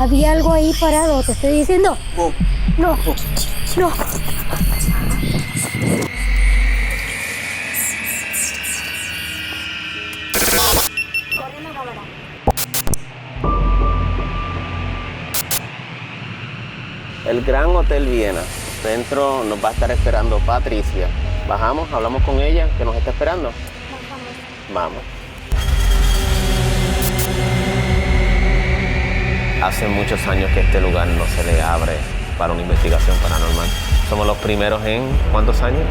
Había algo ahí parado, te estoy diciendo. No, no. El Gran Hotel Viena. Dentro nos va a estar esperando Patricia. Bajamos, hablamos con ella, que nos está esperando. Vamos. Hace muchos años que este lugar no se le abre para una investigación paranormal. Somos los primeros en ¿cuántos años?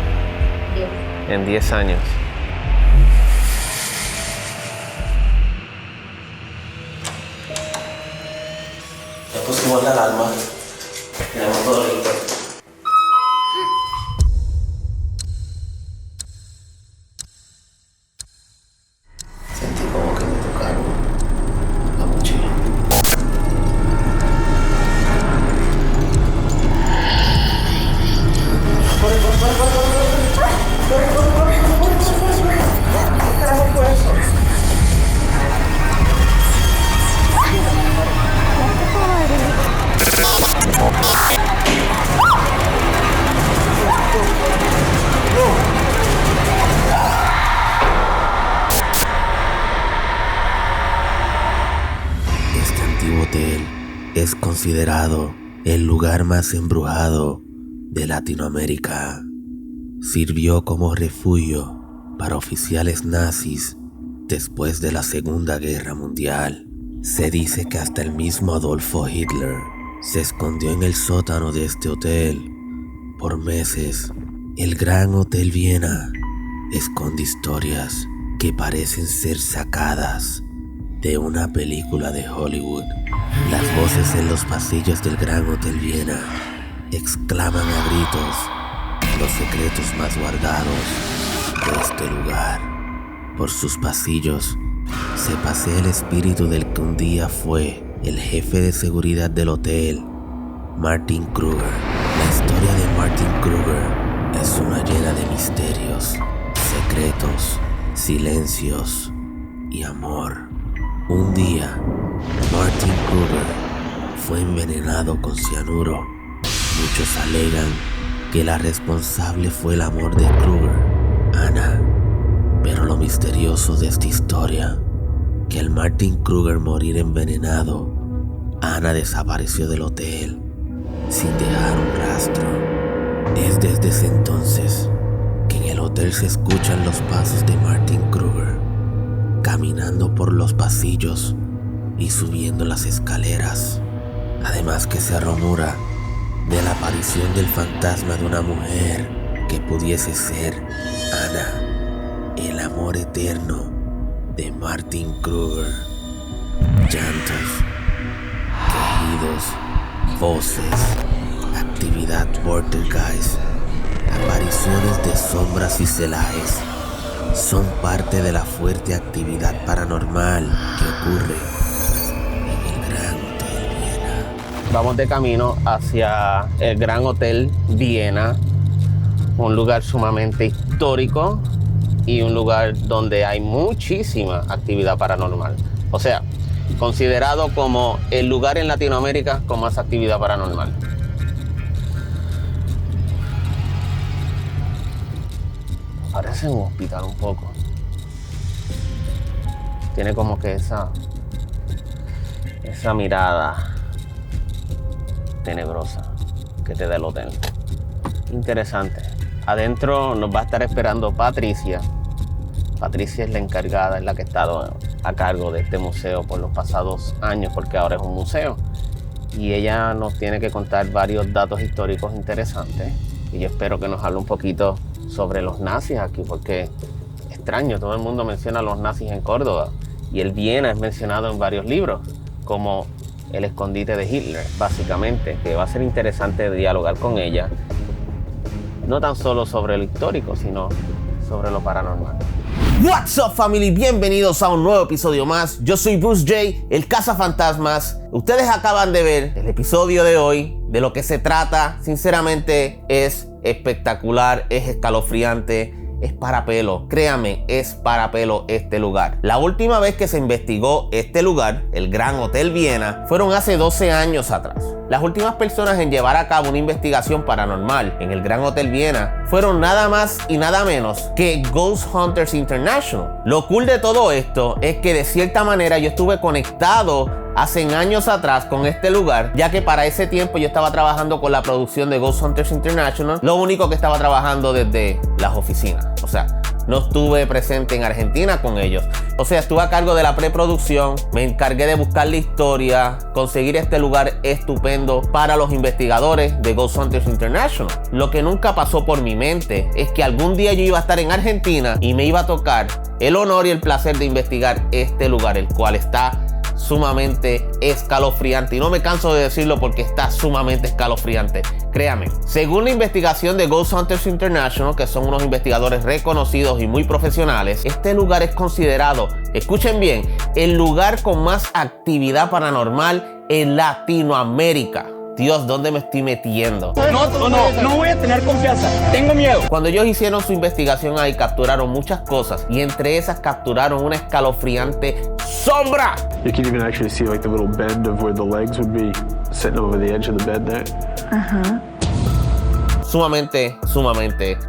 10. En 10 años. Ya pusimos la alarma. Tenemos todo listo. Sentí como que me tocaron la mochila. Este antiguo hotel es considerado el lugar más embrujado de Latinoamérica. Sirvió como refugio para oficiales nazis después de la Segunda Guerra Mundial. Se dice que hasta el mismo Adolfo Hitler se escondió en el sótano de este hotel por meses. El Gran Hotel Viena esconde historias que parecen ser sacadas de una película de Hollywood. Las voces en los pasillos del Gran Hotel Viena exclaman a gritos los secretos más guardados de este lugar. Por sus pasillos se pasea el espíritu del que un día fue el jefe de seguridad del hotel, Martin Kruger. La historia de Martin Kruger es una llena de misterios, secretos, silencios y amor. Un día, Martin Kruger fue envenenado con cianuro. Muchos alegan que la responsable fue el amor de Kruger, Anna. Pero lo misterioso de esta historia, que al Martin Kruger morir envenenado, Anna desapareció del hotel sin dejar un rastro. Es desde ese entonces que en el hotel se escuchan los pasos de Martin Kruger, caminando por los pasillos y subiendo las escaleras. Además que se rumora de la aparición del fantasma de una mujer que pudiese ser Anna, el amor eterno de Martin Kruger. Llantos, quejidos, voces, actividad poltergeist, apariciones de sombras y celajes son parte de la fuerte actividad paranormal que ocurre en el Gran Hotel Viena. Vamos de camino hacia el Gran Hotel Viena, un lugar sumamente histórico y un lugar donde hay muchísima actividad paranormal. O sea, considerado como el lugar en Latinoamérica con más actividad paranormal. Parece un hospital un poco. Tiene como que esa mirada tenebrosa que te da el hotel. Interesante. Adentro nos va a estar esperando Patricia. Patricia es la encargada, es la que ha estado a cargo de este museo por los pasados años, porque ahora es un museo. Y ella nos tiene que contar varios datos históricos interesantes. Y yo espero que nos hable un poquito sobre los nazis aquí, porque extraño, todo el mundo menciona a los nazis en Córdoba. Y el Viena es mencionado en varios libros, como el escondite de Hitler, básicamente, que va a ser interesante dialogar con ella. No tan solo sobre lo histórico, sino sobre lo paranormal. What's up, family? Bienvenidos a un nuevo episodio más. Yo soy Bruce J, el cazafantasmas. Ustedes acaban de ver el episodio de hoy. De lo que se trata, sinceramente, es espectacular, es escalofriante, es para pelo. Créame, es para pelo este lugar. La última vez que se investigó este lugar, el Gran Hotel Viena, fueron hace 12 años atrás. Las últimas personas en llevar a cabo una investigación paranormal en el Gran Hotel Viena fueron nada más y nada menos que Ghost Hunters International. Lo cool de todo esto es que de cierta manera yo estuve conectado hace años atrás con este lugar, ya que para ese tiempo yo estaba trabajando con la producción de Ghost Hunters International, lo único que estaba trabajando desde las oficinas. O sea, no estuve presente en Argentina con ellos. O sea, estuve a cargo de la preproducción, me encargué de buscar la historia, conseguir este lugar estupendo para los investigadores de Ghost Hunters International. Lo que nunca pasó por mi mente es que algún día yo iba a estar en Argentina y me iba a tocar el honor y el placer de investigar este lugar, el cual está sumamente escalofriante, y no me canso de decirlo porque está sumamente escalofriante. Créame, según la investigación de Ghost Hunters International, que son unos investigadores reconocidos y muy profesionales, este lugar es considerado, escuchen bien, el lugar con más actividad paranormal en Latinoamérica. Dios, ¿dónde me estoy metiendo? No voy a tener confianza. Tengo miedo. Cuando ellos hicieron su investigación ahí, capturaron muchas cosas, y entre esas capturaron una escalofriante sombra. You can even actually see like the little bend of where the legs would be sitting over the edge of the bed there. Sumamente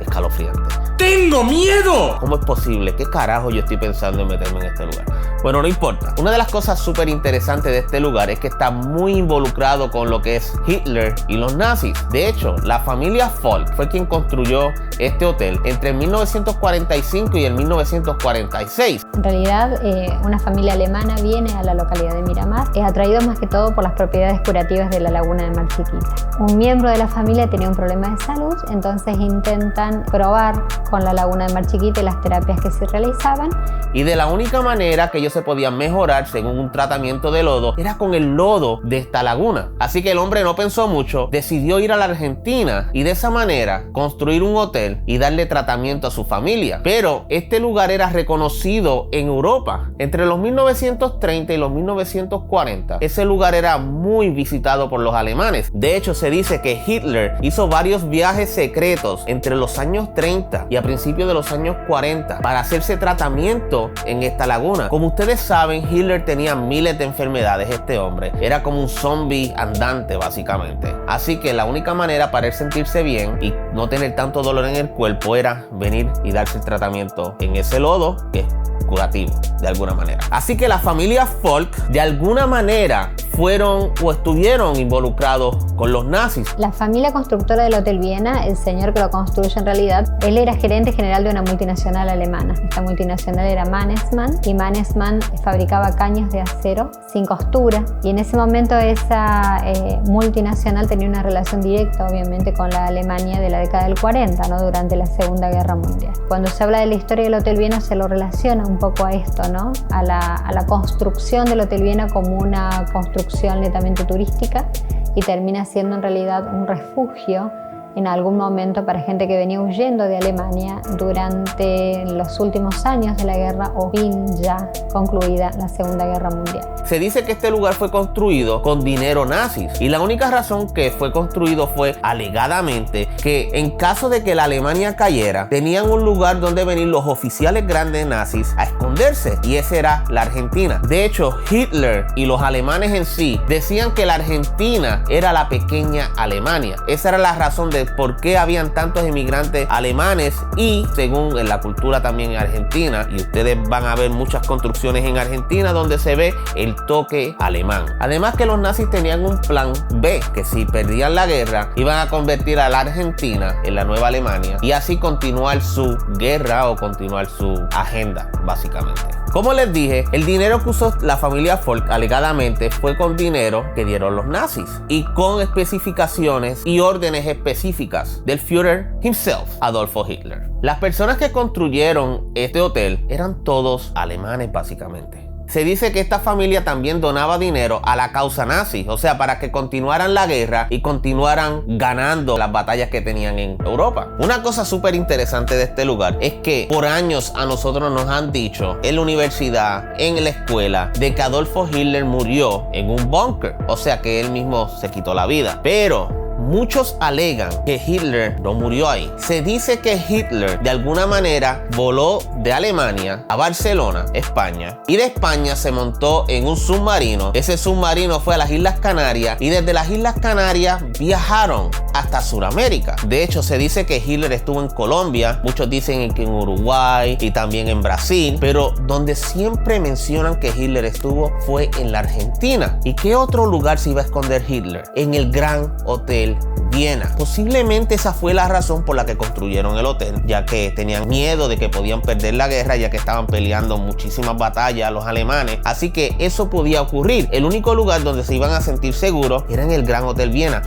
escalofriante. ¡Tengo miedo! ¿Cómo es posible? ¿Qué carajo yo estoy pensando en meterme en este lugar? Bueno, no importa. Una de las cosas súper interesantes de este lugar es que está muy involucrado con lo que es Hitler y los nazis. De hecho, la familia Falk fue quien construyó este hotel entre el 1945 y el 1946. En realidad, una familia alemana viene a la localidad de Miramar, atraído más que todo por las propiedades curativas de la laguna de Mar Chiquita. Un miembro de la familia tenía un problema de salud, entonces intentan probar con la laguna de Mar Chiquita y las terapias que se realizaban. Y de la única manera que ellos se podían mejorar según un tratamiento de lodo era con el lodo de esta laguna. Así que el hombre no pensó mucho, decidió ir a la Argentina y de esa manera construir un hotel y darle tratamiento a su familia. Pero este lugar era reconocido en Europa. Entre los 1930 y los 1940, ese lugar era muy visitado por los alemanes. De hecho, se dice que Hitler hizo varios viajes secretos entre los años 30 y a principios de los años 40 para hacerse tratamiento en esta laguna. Como ustedes saben, Hitler tenía miles de enfermedades. Este hombre era como un zombie andante básicamente. Así que la única manera para él sentirse bien y no tener tanto dolor en el cuerpo era venir y darse el tratamiento en ese lodo que es curativo de alguna manera. Así que la familia Falk de alguna manera fueron o estuvieron involucrados con los nazis. La familia constructora del Hotel Viena, el señor que lo construye en realidad, él era gerente general de una multinacional alemana. Esta multinacional era Mannesmann, y Mannesmann fabricaba caños de acero sin costura, y en ese momento esa multinacional tenía una relación directa obviamente con la Alemania de la década del 40, ¿no? Durante la Segunda Guerra Mundial. Cuando se habla de la historia del Hotel Viena se lo relaciona un poco a esto, ¿no? A la construcción del Hotel Viena como una construcción netamente turística, y termina siendo en realidad un refugio en algún momento para gente que venía huyendo de Alemania durante los últimos años de la guerra o bien ya concluida la Segunda Guerra Mundial. Se dice que este lugar fue construido con dinero nazis, y la única razón que fue construido fue alegadamente que en caso de que la Alemania cayera, tenían un lugar donde venir los oficiales grandes nazis a esconderse, y esa era la Argentina. De hecho, Hitler y los alemanes en sí decían que la Argentina era la pequeña Alemania. Esa era la razón de por qué habían tantos inmigrantes alemanes, y según en la cultura también en Argentina, y ustedes van a ver muchas construcciones en Argentina donde se ve el toque alemán. Además que los nazis tenían un plan B, que si perdían la guerra iban a convertir a la Argentina en la nueva Alemania y así continuar su guerra o continuar su agenda básicamente. Como les dije, el dinero que usó la familia Falk alegadamente fue con dinero que dieron los nazis y con especificaciones y órdenes específicas del Führer himself, Adolfo Hitler. Las personas que construyeron este hotel eran todos alemanes básicamente. Se dice que esta familia también donaba dinero a la causa nazi, o sea, para que continuaran la guerra y continuaran ganando las batallas que tenían en Europa. Una cosa súper interesante de este lugar es que por años a nosotros nos han dicho en la universidad, en la escuela, de que Adolfo Hitler murió en un búnker, o sea que él mismo se quitó la vida. Pero muchos alegan que Hitler no murió ahí. Se dice que Hitler de alguna manera voló de Alemania a Barcelona, España, y de España se montó en un submarino. Ese submarino fue a las Islas Canarias y desde las Islas Canarias viajaron hasta Sudamérica. De hecho, se dice que Hitler estuvo en Colombia, muchos dicen que en Uruguay y también en Brasil, pero donde siempre mencionan que Hitler estuvo fue en la Argentina. ¿Y qué otro lugar se iba a esconder Hitler? En el Gran Hotel Viena. Posiblemente esa fue la razón por la que construyeron el hotel, ya que tenían miedo de que podían perder la guerra, ya que estaban peleando muchísimas batallas los alemanes, así que eso podía ocurrir. El único lugar donde se iban a sentir seguros era en el Gran Hotel Viena.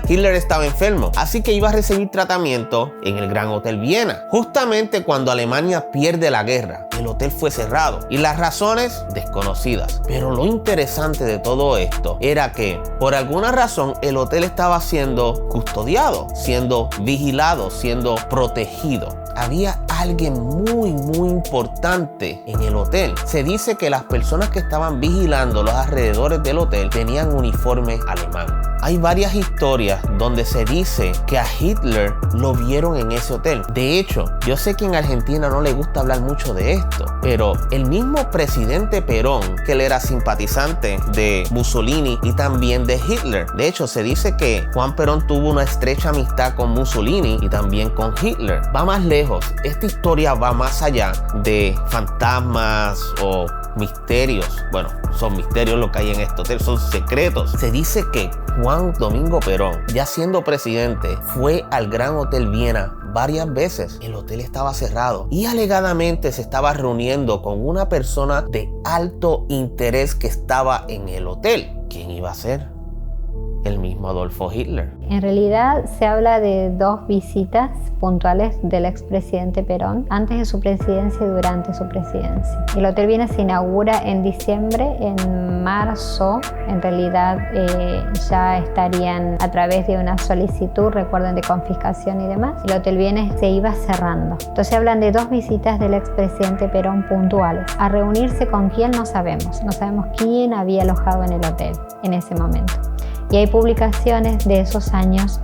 Hitler estaba enfermo, así que iba a recibir tratamiento en el Gran Hotel Viena. Justamente cuando Alemania pierde la guerra, el hotel fue cerrado y las razones desconocidas. Pero lo interesante de todo esto era que por alguna razón el hotel estaba siendo custodiado, siendo vigilado, siendo protegido. Había alguien muy importante en el hotel. Se dice que las personas que estaban vigilando los alrededores del hotel tenían uniforme alemán. Hay varias historias donde se dice que a Hitler lo vieron en ese hotel. De hecho, yo sé que en Argentina no le gusta hablar mucho de esto, pero el mismo presidente Perón, que él era simpatizante de Mussolini y también de Hitler. De hecho, se dice que Juan Perón tuvo una estrecha amistad con Mussolini y también con Hitler. Va más lejos. Esta historia va más allá de fantasmas o misterios. Bueno, son misterios lo que hay en este hotel, son secretos. Se dice que Juan Domingo Perón, ya siendo presidente, fue al Gran Hotel Viena varias veces. El hotel estaba cerrado y alegadamente se estaba reuniendo con una persona de alto interés que estaba en el hotel. ¿Quién iba a ser? El mismo Adolfo Hitler. En realidad se habla de 2 visitas puntuales del expresidente Perón antes de su presidencia y durante su presidencia. El Hotel Viena se inaugura en diciembre. En marzo, en realidad, ya estarían a través de una solicitud, recuerden, de confiscación y demás, el Hotel Viena se iba cerrando. Entonces hablan de 2 visitas del expresidente Perón puntuales. A reunirse con quién no sabemos. No sabemos quién había alojado en el hotel en ese momento. Y hay publicaciones de esos años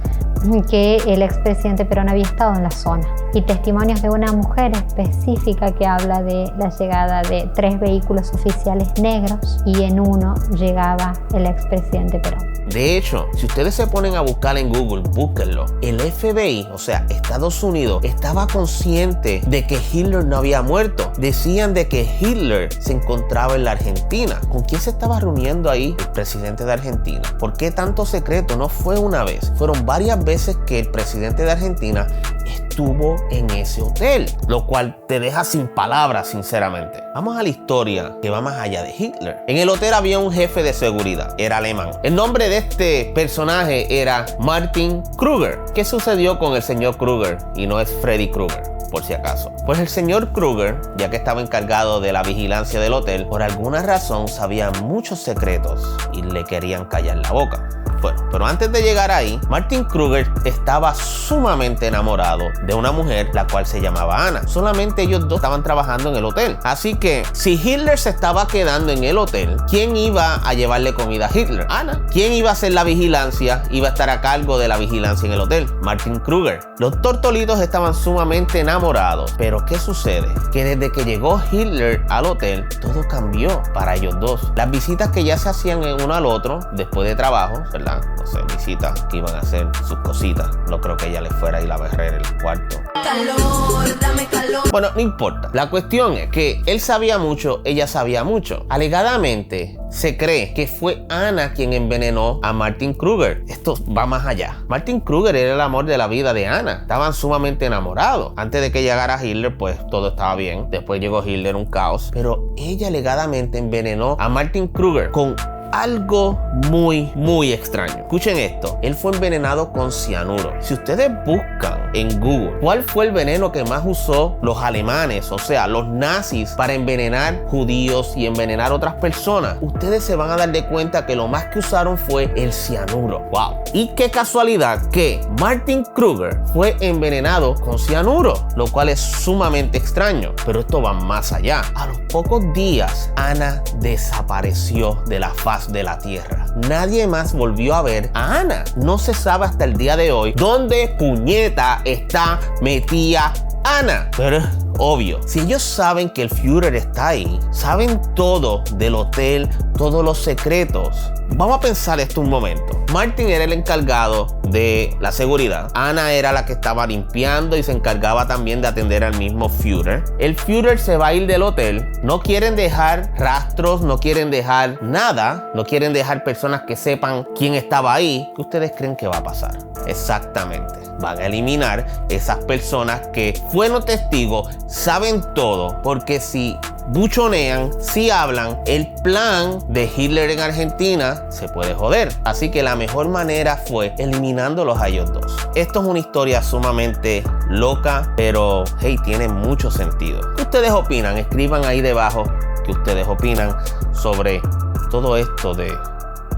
que el expresidente Perón había estado en la zona y testimonios de una mujer específica que habla de la llegada de 3 vehículos oficiales negros y en uno llegaba el expresidente Perón. De hecho, si ustedes se ponen a buscar en Google, búsquenlo. El FBI, o sea, Estados Unidos, estaba consciente de que Hitler no había muerto. Decían de que Hitler se encontraba en la Argentina. ¿Con quién se estaba reuniendo ahí el presidente de Argentina? ¿Por qué tanto secreto? No fue una vez, fueron varias veces que el presidente de Argentina estuvo en ese hotel, lo cual te deja sin palabras, sinceramente. Vamos a la historia que va más allá de Hitler. En el hotel había un jefe de seguridad, era alemán. El nombre de este personaje era Martin Kruger. ¿Qué sucedió con el señor Kruger? Y no es Freddy Krueger, por si acaso. Pues el señor Kruger, ya que estaba encargado de la vigilancia del hotel, por alguna razón sabía muchos secretos y le querían callar la boca. Bueno, pero antes de llegar ahí, Martin Kruger estaba sumamente enamorado de una mujer, la cual se llamaba Ana. Solamente ellos dos estaban trabajando en el hotel. Así que, si Hitler se estaba quedando en el hotel, ¿quién iba a llevarle comida a Hitler? Ana. ¿Quién iba a hacer la vigilancia? Iba a estar a cargo de la vigilancia en el hotel. Martin Kruger. Los tortolitos estaban sumamente enamorados. Pero ¿qué sucede? Que desde que llegó Hitler al hotel, todo cambió para ellos dos. Las visitas que ya se hacían en uno al otro, después de trabajo, ¿verdad? No sé, visitas que iban a hacer sus cositas. No creo que ella le fuera a ir a barrer el cuarto. Calor, dame calor. Bueno, no importa. La cuestión es que él sabía mucho, ella sabía mucho. Alegadamente, se cree que fue Ana quien envenenó a Martin Kruger. Esto va más allá. Martin Kruger era el amor de la vida de Ana. Estaban sumamente enamorados. Antes de que llegara Hitler, pues todo estaba bien. Después llegó Hitler, un caos. Pero ella alegadamente envenenó a Martin Kruger con algo muy extraño. Escuchen esto. Él fue envenenado con cianuro. Si ustedes buscan en Google cuál fue el veneno que más usó los alemanes, o sea, los nazis, para envenenar judíos y envenenar otras personas, ustedes se van a dar de cuenta que lo más que usaron fue el cianuro. ¡Wow! Y qué casualidad que Martin Kruger fue envenenado con cianuro, lo cual es sumamente extraño. Pero esto va más allá. A los pocos días, Ana desapareció de la faz de la tierra. nadie más volvió a ver a Ana. No se sabe hasta el día de hoy dónde puñeta está metida Ana. Pero es obvio, si ellos saben que el Führer está ahí, saben todo del hotel, todos los secretos. Vamos a pensar esto un momento. Martin era el encargado de la seguridad. Ana era la que estaba limpiando y se encargaba también de atender al mismo Führer. El Führer se va a ir del hotel. No quieren dejar rastros, no quieren dejar nada. No quieren dejar personas que sepan quién estaba ahí. ¿Qué ustedes creen que va a pasar? Exactamente. Van a eliminar esas personas que fueron testigos, saben todo, porque si buchonean, si hablan, el plan de Hitler en Argentina se puede joder. Así que la mejor manera fue eliminándolos a ellos dos. Esto es una historia sumamente loca, pero hey, tiene mucho sentido. ¿Qué ustedes opinan? Escriban ahí debajo qué ustedes opinan sobre todo esto de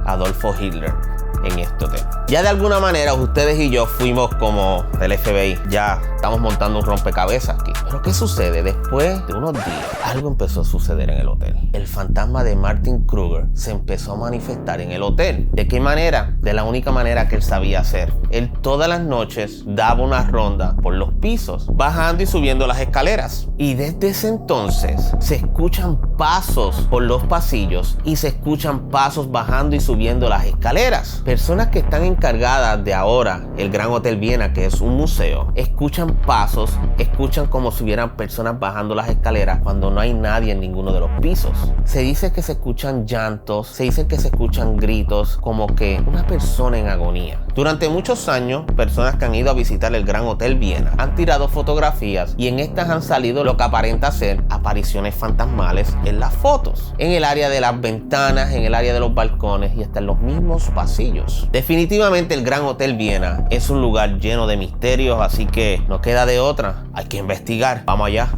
Adolfo Hitler en este hotel. Ya de alguna manera ustedes y yo fuimos como el FBI. Ya estamos montando un rompecabezas aquí. Pero ¿qué sucede? Después de unos días, algo empezó a suceder en el hotel. El fantasma de Martin Kruger se empezó a manifestar en el hotel. ¿De qué manera? De la única manera que él sabía hacer. Él todas las noches daba una ronda por los pisos, bajando y subiendo las escaleras. Y desde ese entonces se escuchan pasos por los pasillos y se escuchan pasos bajando y subiendo las escaleras. Personas que están encargadas de ahora el Gran Hotel Viena, que es un museo, escuchan pasos, escuchan como si hubieran personas bajando las escaleras cuando no hay nadie en ninguno de los pisos. Se dice que se escuchan llantos, se dice que se escuchan gritos, como que una persona en agonía. Durante muchos años, personas que han ido a visitar el Gran Hotel Viena han tirado fotografías y en estas han salido lo que aparenta ser apariciones fantasmales en las fotos, en el área de las ventanas, en el área de los balcones y hasta en los mismos pasillos. Definitivamente el Gran Hotel Viena es un lugar lleno de misterios, así que no queda de otra, hay que investigar. Vamos allá.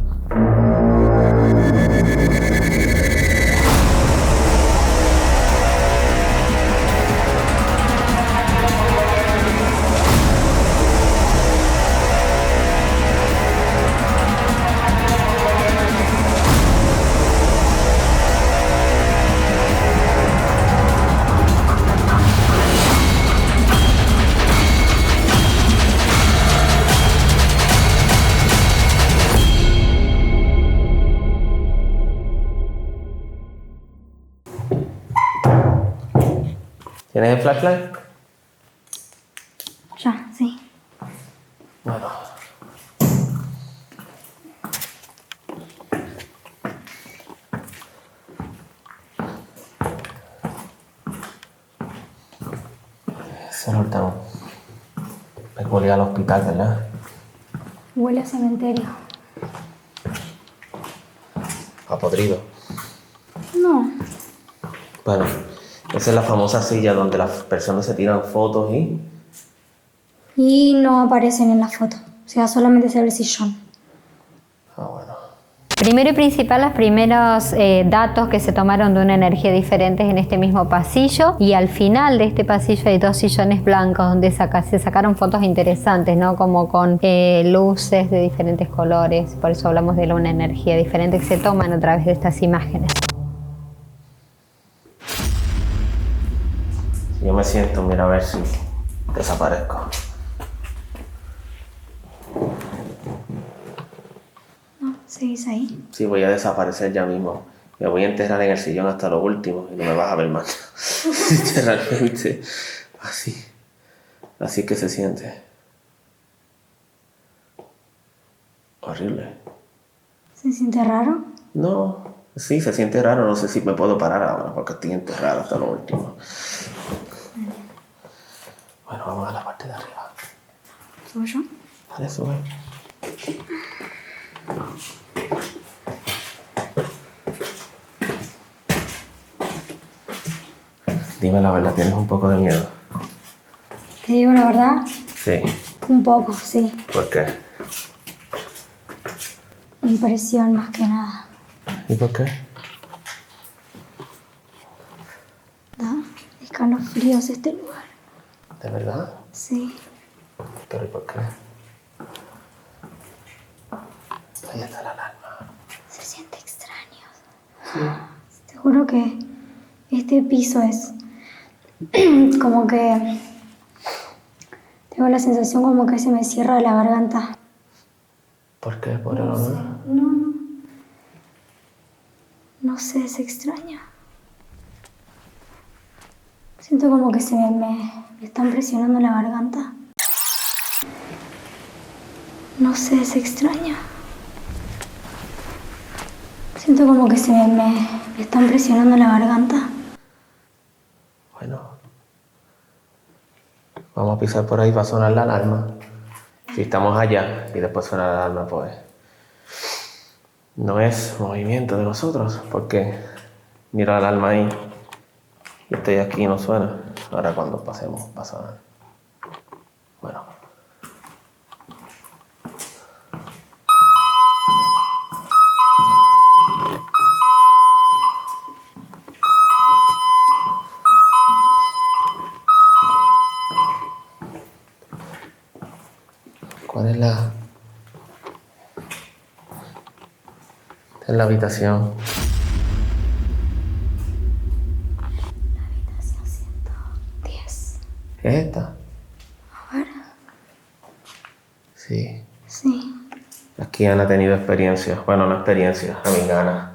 ¿Tienes el flashlight? Ya, sí. Bueno. Ese olor tan peculiar al hospital, ¿verdad? Huele a cementerio. A podrido. No. Bueno, esa es la famosa silla donde las personas se tiran fotos Y no aparecen en la foto. O sea, solamente se ve el sillón. Ah, bueno. Primero y principal, los primeros datos que se tomaron de una energía diferente en este mismo pasillo, y al final de este pasillo hay dos sillones blancos donde se sacaron fotos interesantes, ¿no? Como con luces de diferentes colores. Por eso hablamos de una energía diferente que se toman a través de estas imágenes. Yo me siento, mira, a ver si desaparezco. No, seguís ahí. Sí, voy a desaparecer ya mismo. Me voy a enterrar en el sillón hasta lo último y no me vas a ver más. Literalmente. Así. Así que se siente. Horrible. ¿Se siente raro? No. Sí, se siente raro. No sé si me puedo parar ahora porque estoy enterrado hasta lo último. Bueno, vamos a la parte de arriba. ¿Subo yo? Dale, sube. Dime la verdad, ¿tienes un poco de miedo? Te digo la verdad, Sí. un poco, sí. ¿Por qué? Impresión más que nada. ¿Y por qué? Da escalofríos este lugar. ¿De verdad? Sí. ¿Pero y por qué? Ahí está la alarma. Se siente extraño. Te juro que este piso es Como que tengo la sensación como que se me cierra la garganta. ¿Por qué? ¿Por el olor? No sé, es extraño. Siento como que me están presionando la garganta. No sé, es extraño. Siento como que me están presionando la garganta. Bueno, vamos a pisar por ahí, va a sonar la alarma. Si estamos allá y después suena la alarma, pues no es movimiento de nosotros, porque mira la alarma ahí y estoy aquí y no suena. Ahora cuando pasemos va a sonar. Bueno. ¿Cuál es la...? Esta es la habitación. Habitación 110. ¿Es esta? A ver. Sí. Sí. Aquí Ana ha tenido experiencia. Bueno, no experiencia, a mí Ana.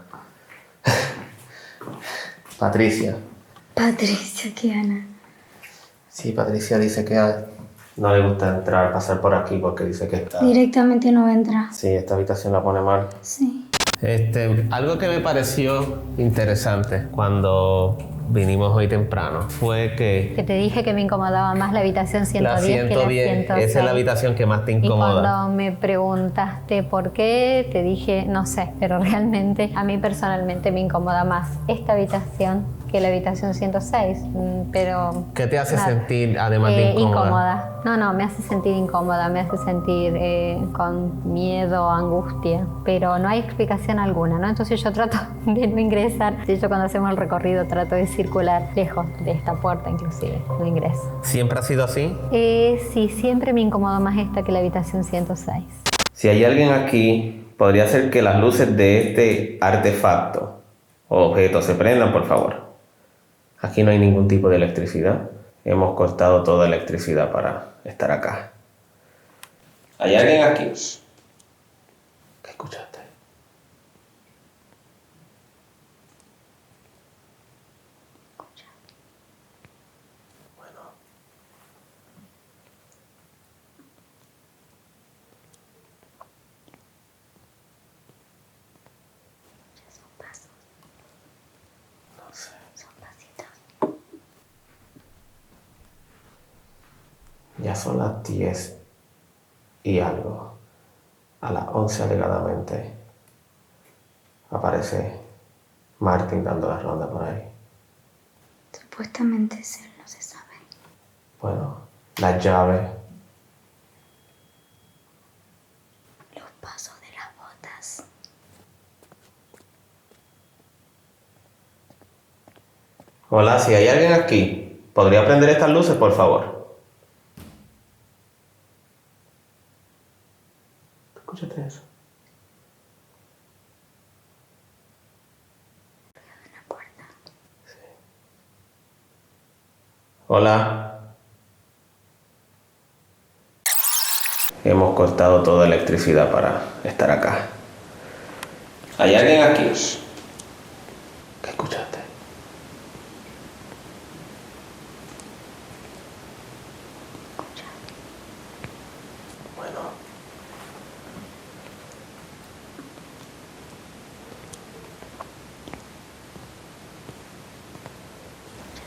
Patricia. Patricia, qué Ana. Sí, Patricia dice que no le gusta entrar, pasar por aquí porque dice que está... Directamente no entra. Sí, esta habitación la pone mal. Sí. Algo que me pareció interesante cuando vinimos hoy temprano fue Que que te dije que me incomodaba más la habitación 110, la 110, que la 106. esa es la habitación que más te Y incomoda. cuando me preguntaste por qué, te dije, no sé, pero realmente a mí personalmente me incomoda más esta habitación que la habitación 106, pero... ¿Qué te hace nada. sentir además de incómoda? No, me hace sentir incómoda, me hace sentir con miedo, angustia, pero no hay explicación alguna, ¿no? Entonces yo trato de no ingresar. De hecho, cuando hacemos el recorrido trato de circular lejos de esta puerta, inclusive, no ingreso. ¿Siempre ha sido así? Sí, siempre me incomodó más esta que la habitación 106. Si hay alguien aquí, podría ser que las luces de este artefacto o objeto se prendan, por favor. Aquí no hay ningún tipo de electricidad. Hemos cortado toda electricidad para estar acá. ¿Hay alguien aquí? ¿Qué escuchaste? Bueno. No sé. Son pasitos. Ya son las 10 y algo. A las 11 alegadamente aparece Martin dando la ronda por ahí. Supuestamente es él, no se sabe. Bueno, las llaves. Los pasos de las botas. Hola, si hay alguien aquí, ¿podría prender estas luces, por favor? ¿Escuchaste eso? Una puerta. Hola. Hemos cortado toda electricidad para estar acá. ¿Hay alguien aquí? ¿Qué escuchaste? Bueno.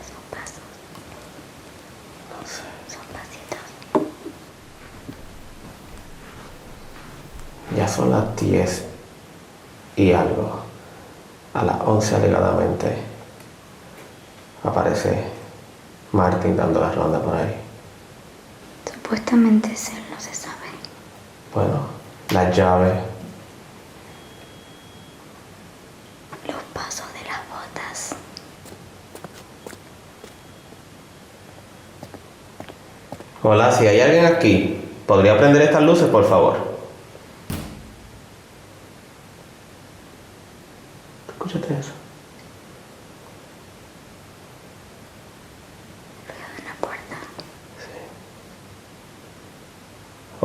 Son pasos. No sé. Son pasitos. Ya son las 10 y algo. A las 11 alegadamente aparece Martin dando la ronda por ahí. Supuestamente es él, no se sabe. Bueno, las llaves. Los pasos de las botas. Hola, si hay alguien aquí, ¿podría prender estas luces, por favor? ¿Escuchaste eso?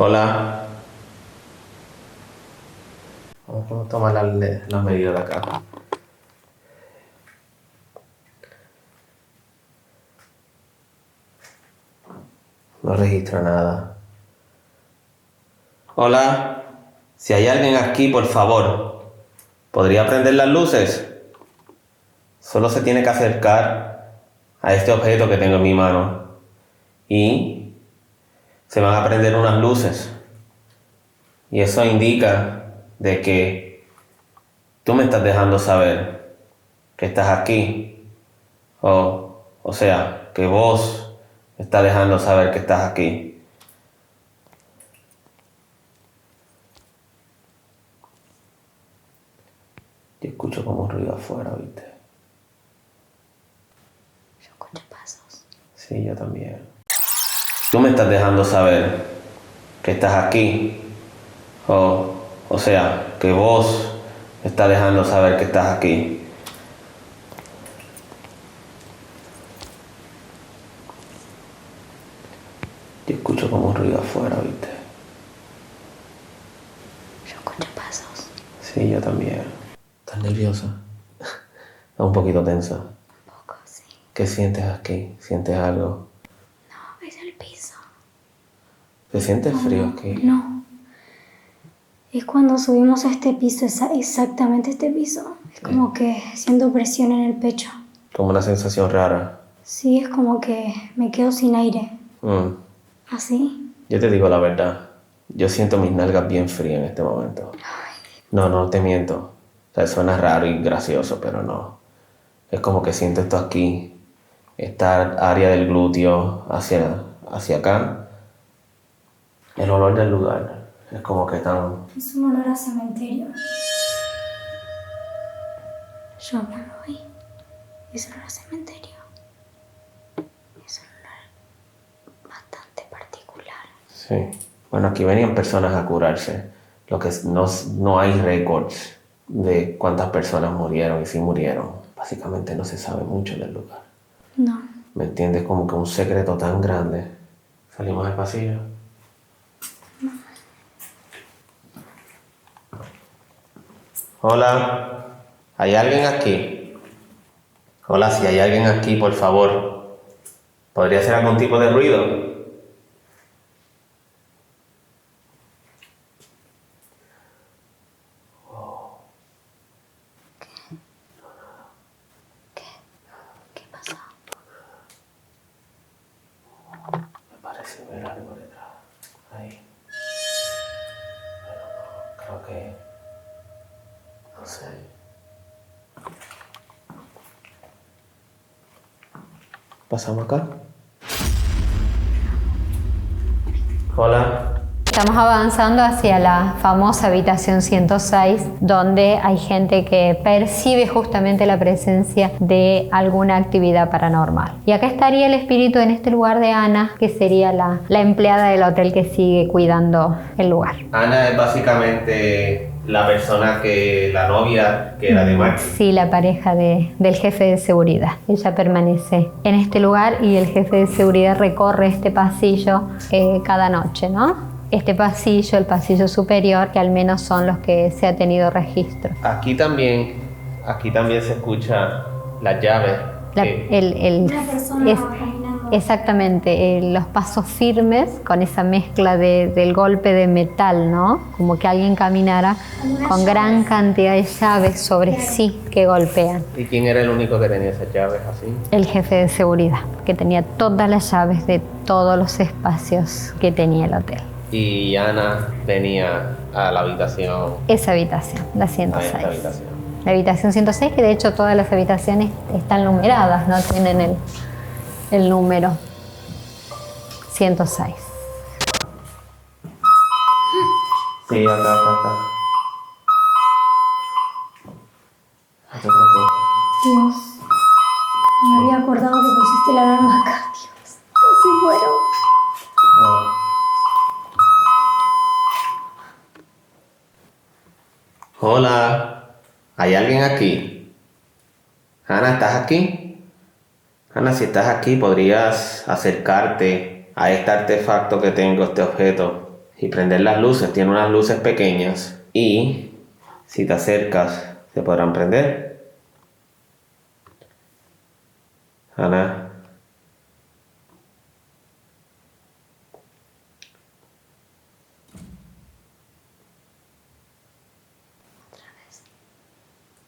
Hola. Vamos a tomar las medidas de acá. No registra nada. Hola. Si hay alguien aquí, por favor, ¿podría prender las luces? Solo se tiene que acercar a este objeto que tengo en mi mano y se van a prender unas luces. Y eso indica de que tú me estás dejando saber que estás aquí. O sea, que vos me estás dejando saber que estás aquí. Yo escucho como un ruido afuera, ¿viste? Yo escucho pasos. Sí, yo también. Tú me estás dejando saber que estás aquí. O sea, que vos me estás dejando saber que estás aquí. Yo escucho como un ruido afuera, ¿viste? Yo escucho pasos. Sí, yo también. ¿Estás nerviosa? ¿Estás un poquito tensa? Un poco, sí. ¿Qué sientes aquí? ¿Sientes algo? No, es el piso. ¿Te sientes frío aquí? No. Es cuando subimos a este piso, exactamente este piso. Es como que siento presión en el pecho. Como una sensación rara. Sí, es como que me quedo sin aire. ¿Así? Yo te digo la verdad. Yo siento mis nalgas bien frías en este momento. No te miento. O sea, suena raro y gracioso, pero no. Es como que siento esto aquí. Esta área del glúteo hacia acá. El olor del lugar. Es como que tan... Es un olor a cementerio. Yo me voy. Es un olor a cementerio. Es un olor bastante particular. Sí. Bueno, aquí venían personas a curarse. Lo que no hay récords de cuántas personas murieron y si murieron. Básicamente no se sabe mucho del lugar. No. ¿Me entiendes? Como que un secreto tan grande. Salimos al pasillo. Hola. ¿Hay alguien aquí? Hola, si hay alguien aquí, por favor. ¿Podría hacer algún tipo de ruido? ¿Qué pasó? Me parece ver algo detrás. Ahí. Pero no, creo que... No sé. ¿Pasamos acá? Hola. Estamos avanzando hacia la famosa habitación 106, donde hay gente que percibe justamente la presencia de alguna actividad paranormal. Y acá estaría el espíritu en este lugar de Ana, que sería la empleada del hotel que sigue cuidando el lugar. Ana es básicamente la persona la novia que era de Max. Sí, la pareja del jefe de seguridad. Ella permanece en este lugar y el jefe de seguridad recorre este pasillo cada noche, ¿no? Este pasillo, el pasillo superior, que al menos son los que se ha tenido registro. Aquí también se escucha las llaves. Una persona caminando. Exactamente, los pasos firmes con esa mezcla del golpe de metal, ¿no? Como que alguien caminara con gran cantidad de llaves sobre sí que golpean. ¿Y quién era el único que tenía esas llaves así? El jefe de seguridad, que tenía todas las llaves de todos los espacios que tenía el hotel. Y Ana venía a la habitación. Esa habitación, la 106. A esta habitación. La habitación 106, que de hecho todas las habitaciones están numeradas, no tienen el número 106. Sí, acá. No te preocupes. Dios. Me había acordado que pusiste la alarma acá, Dios. Casi muero. Hola, ¿hay alguien aquí? Ana, ¿estás aquí? Ana, si estás aquí, podrías acercarte a este artefacto que tengo, este objeto. y prender las luces. Tiene unas luces pequeñas y si te acercas se podrán prender. Ana.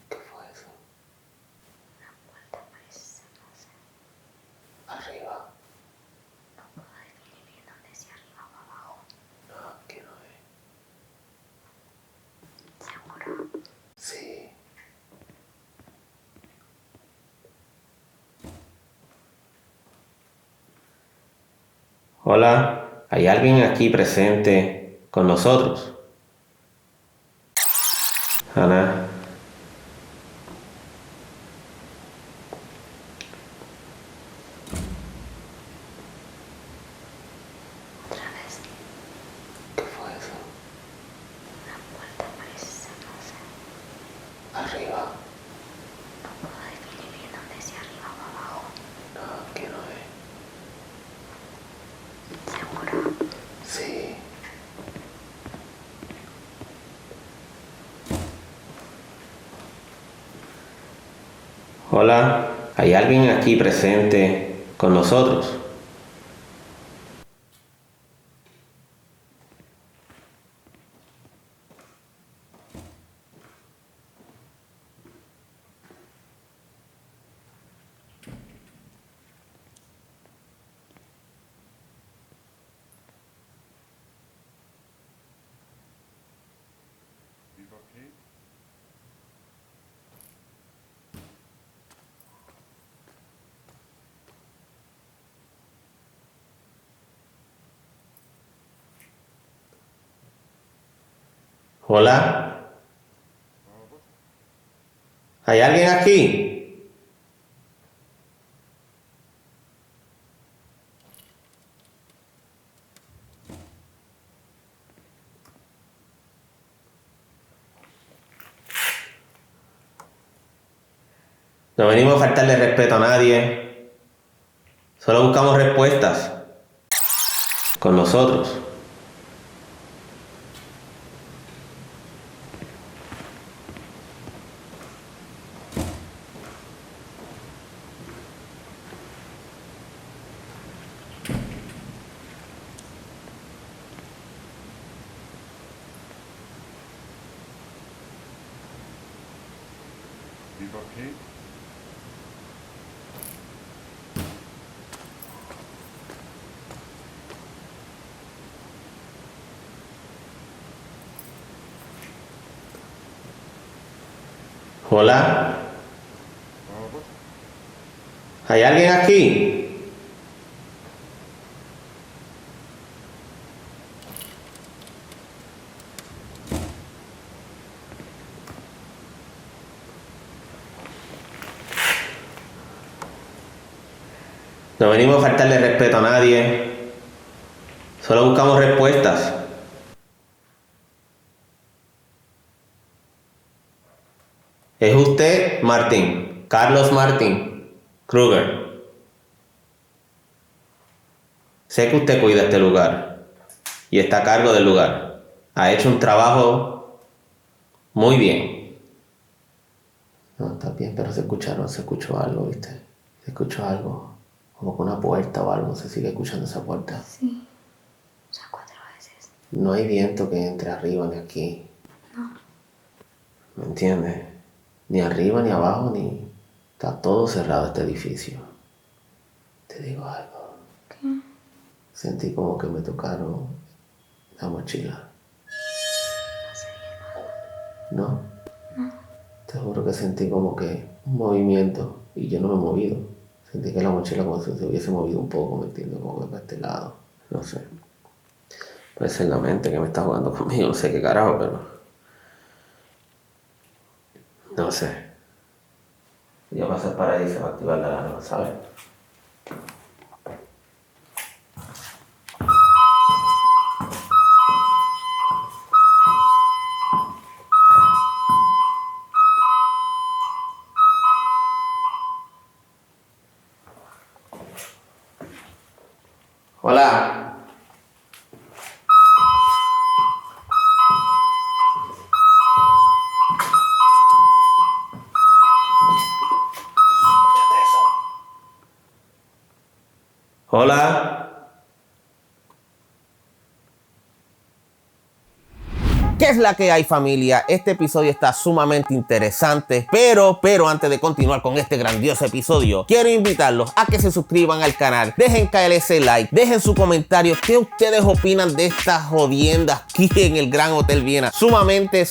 ¿Qué fue eso? Arriba. No puedo definir bien dónde, si arriba o abajo. No, aquí no es. ¿Seguro? Sí. Hola, ¿hay alguien aquí presente con nosotros? Ana. Otra vez. ¿Qué fue eso? Una puerta parece cerrarse. Arriba. No puedo definir bien dónde, si arriba o abajo. No, aquí no es. ¿Seguro? Sí. Hola, ¿hay alguien aquí presente con nosotros? Hola, ¿hay alguien aquí? No venimos a faltarle respeto a nadie. Solo buscamos respuestas. Con nosotros. Hola, ¿hay alguien aquí? No venimos a faltarle respeto a nadie. Solo buscamos respuestas. ¿Es usted, Martín? Carlos Martín Kruger. Sé que usted cuida este lugar y está a cargo del lugar. Ha hecho un trabajo muy bien. No, está bien, pero se escuchó algo, ¿viste? Se escuchó algo, como con una puerta o algo, se sigue escuchando esa puerta. Sí. Ya 4 veces. No hay viento que entre arriba ni aquí. No. ¿Me entiendes? Ni arriba, ni abajo, ni... Está todo cerrado este edificio. Te digo algo. ¿Qué? Sentí como que me tocaron la mochila. No sería nada. ¿No? No. Te juro que sentí como que un movimiento y yo no me he movido. Sentí que la mochila como si se hubiese movido un poco, ¿me entiendes? Como que para este lado. No sé. Puede ser la mente que me está jugando conmigo, no sé qué carajo, pero... No sé. Voy a pasar para ahí y se va a activar la alarma, ¿sabes? Hola. Hola. ¿Qué es la que hay, familia? Este episodio está sumamente interesante, pero antes de continuar con este grandioso episodio, quiero invitarlos a que se suscriban al canal, dejen caer ese like, dejen su comentario, ¿qué ustedes opinan de estas jodiendas aquí en el Gran Hotel Viena? Sumamente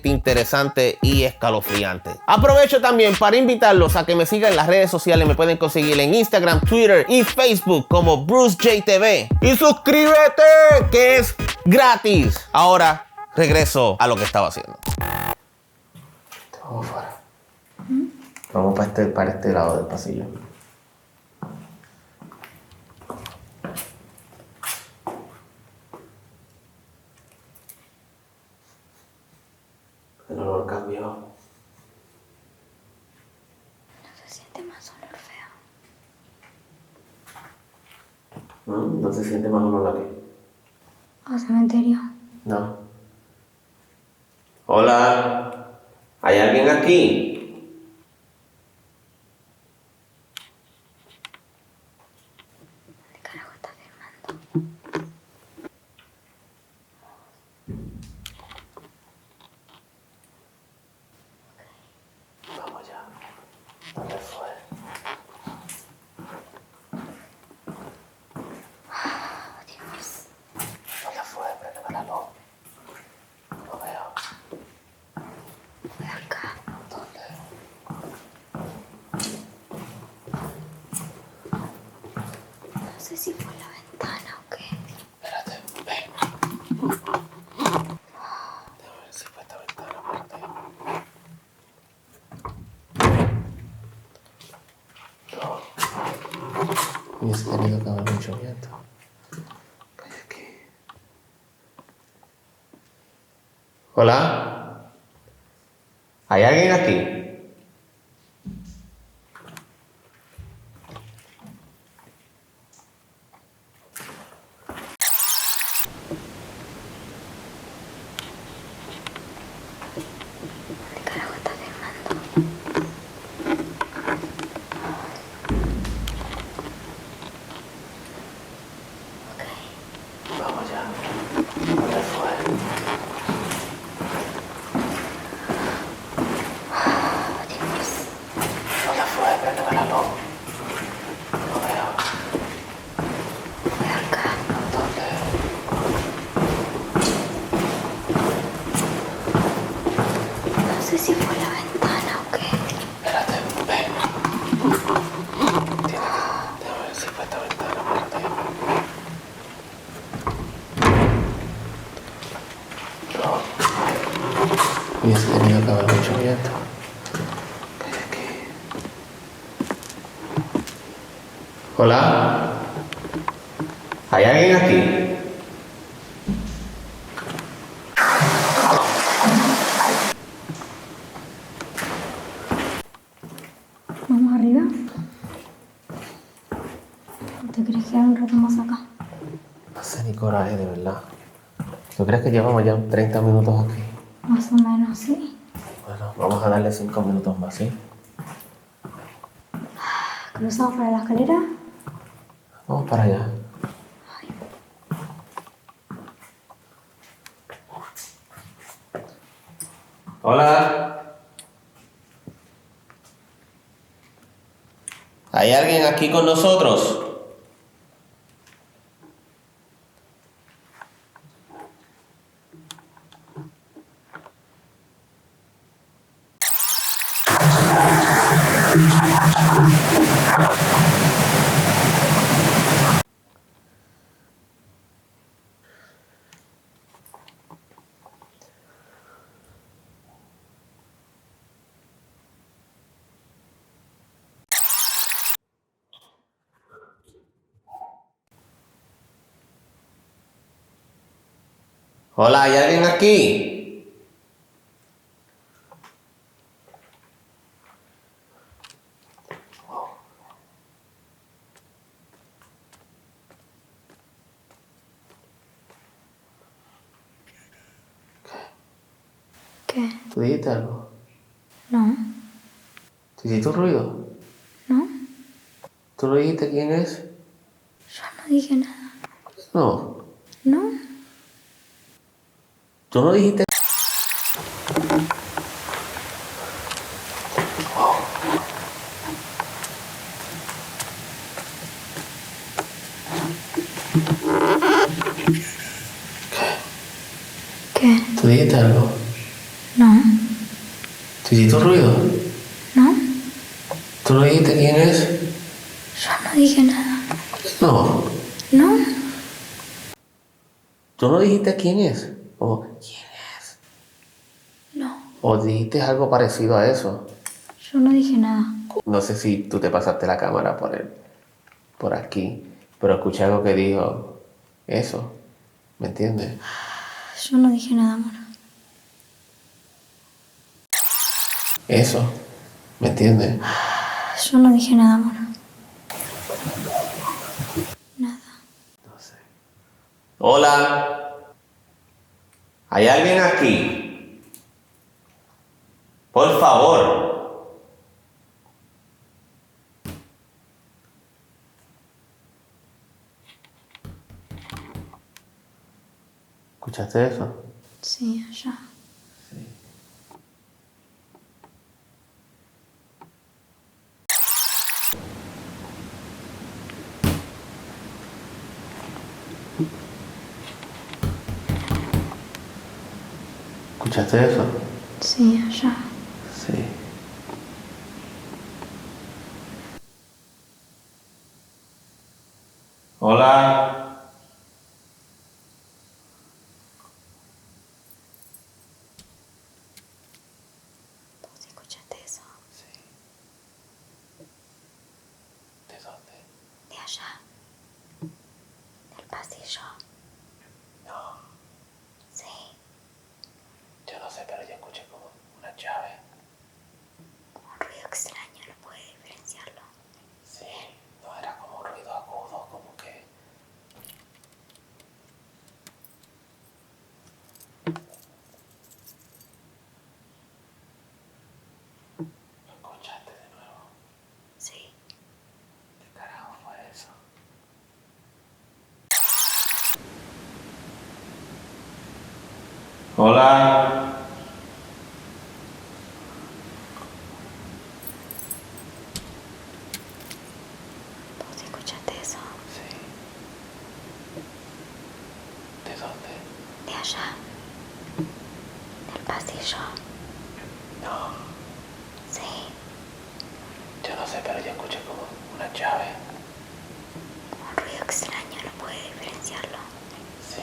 interesante y escalofriante. Aprovecho también para invitarlos a que me sigan en las redes sociales, me pueden conseguir en Instagram, Twitter y Facebook como BruceJTV. Y suscríbete, que es gratis. Ahora regreso a lo que estaba haciendo. Vamos afuera. Vamos para este lado del pasillo. El olor cambió. No se siente más olor feo. ¿No se siente más olor aquí? ¿O cementerio? No. Hola. ¿Hay alguien aquí? ¿Qué carajo está firmando? Vamos ya. ¿Dónde fue? Dios. ¿Dónde fue? Préndeme la luz. No veo. Fue acá. ¿Dónde? No sé si fue la ventana o qué. Espérate, ven. Déjame ver si fue esta ventana, espérate. No. Hubiese tenido que haber mucho viento. ¿Qué hay aquí? Hola. ¿Hay alguien aquí? ¿Qué carajo está firmando? Vamos ya. ¿Dónde fue? Dios. ¿Dónde fue? Préndeme la luz. No veo. Fue acá. ¿Dónde? No sé si fue la ventana o qué. Espérate, ven. Déjame ver si fue esta ventana, espérate. No. Hubiese tenido que haber mucho viento. ¿Qué hay aquí? Hola. ¿Hay alguien aquí? Vamos arriba. ¿Te crees que un rato más acá? No sé ni coraje, de verdad. ¿Tú crees que llevamos ya 30 minutos aquí? Más o menos, sí. Bueno, vamos a darle 5 minutos más, ¿sí? Cruzamos para la escalera. Vamos para allá. Hola. ¿Hay alguien aquí con nosotros? Hola, ¿hay alguien aquí? ¿Qué? ¿Tú dijiste algo? No. ¿Tú hiciste un ruido? ¿No? ¿Tú no dijiste quién es? dije nada. No. ¿No? Tú no dijiste. ¿Qué? ¿Tú dijiste algo? No. ¿Tú hiciste ruido? ¿No? ¿Tú no dijiste quién es? Yo no dije nada. No. ¿No? ¿Tú no dijiste quién es? ¿O quién es? No. ¿O dijiste algo parecido a eso? Yo no dije nada. No sé si tú te pasaste la cámara por aquí, pero escuché algo que dijo eso. ¿Me entiendes? Yo no dije nada, amor. Eso. ¿Me entiendes? Yo no dije nada, amor. Nada. No sé. Hola. ¿Hay alguien aquí? Por favor. ¿Escuchaste eso? Sí, allá. ¿Escuchaste eso? Sí, allá. Sí. Hola. ¿Vos escuchaste eso? Sí. ¿De dónde? De allá. Del pasillo. No, Sí. yo no sé, pero yo escuché como una llave. Un ruido extraño, no puede diferenciarlo. Sí, no era como un ruido agudo, como que... ¿Lo escuchaste de nuevo? Sí. ¿Qué carajo fue eso? Hola. ¿Vos escuchaste eso? Sí. ¿De dónde? De allá. Del pasillo. No, Sí. yo no sé, pero yo escuché como una llave. Un ruido extraño, no puede diferenciarlo. Sí,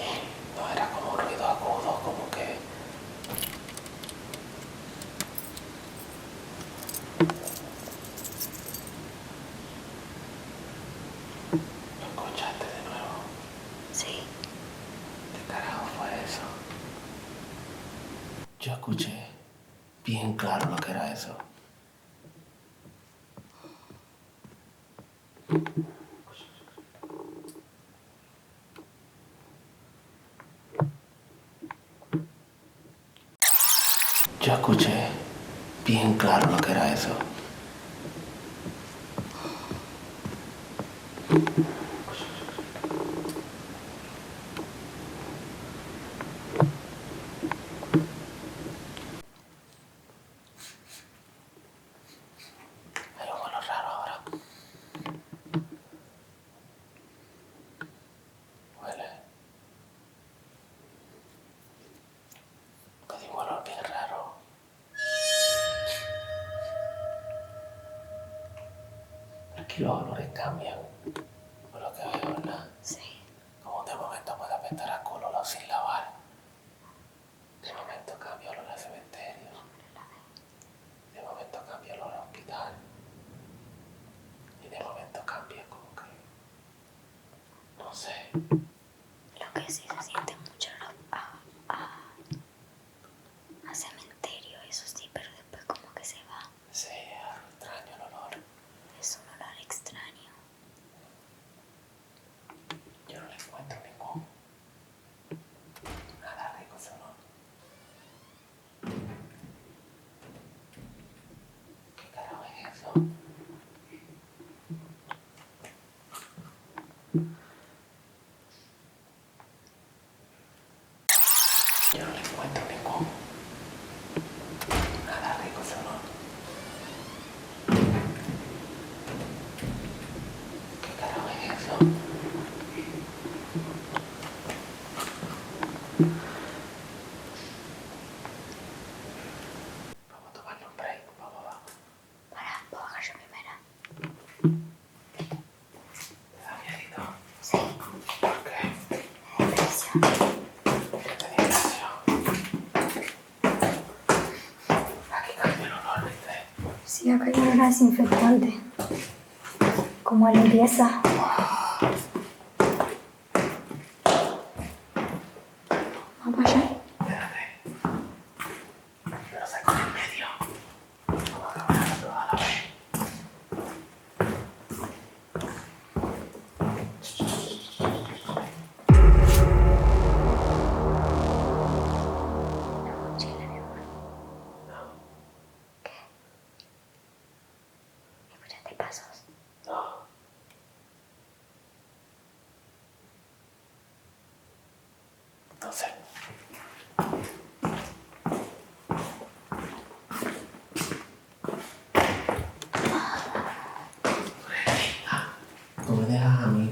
no era como un ruido agudo, como que... ¿Lo escuchaste de nuevo? Sí. ¿Qué carajo fue eso? Yo escuché bien claro lo que era eso. Yo escuché bien claro lo que era eso. Hay un olor raro ahora. Huele. Hay un olor bien raro. Aquí los olores cambian. Por lo que veo, ¿verdad? Sí. Como de momento puede apestar a culo sin lavar. De momento cambia olor a cementerio. De momento cambia olor a hospital. Y de momento cambia como que... No sé. Lo que sí se siente mucho a cementerio, eso sí, pero después como que se va. Sí, extraño el olor. Es un olor extraño. Yo no le encuentro ningún... Nada rico ese olor. ¿Qué carajo es eso? era desinfectante. Como limpieza. Vamos allá. ¿Escuchaste pasos? No sé. Tú me dejas a mí.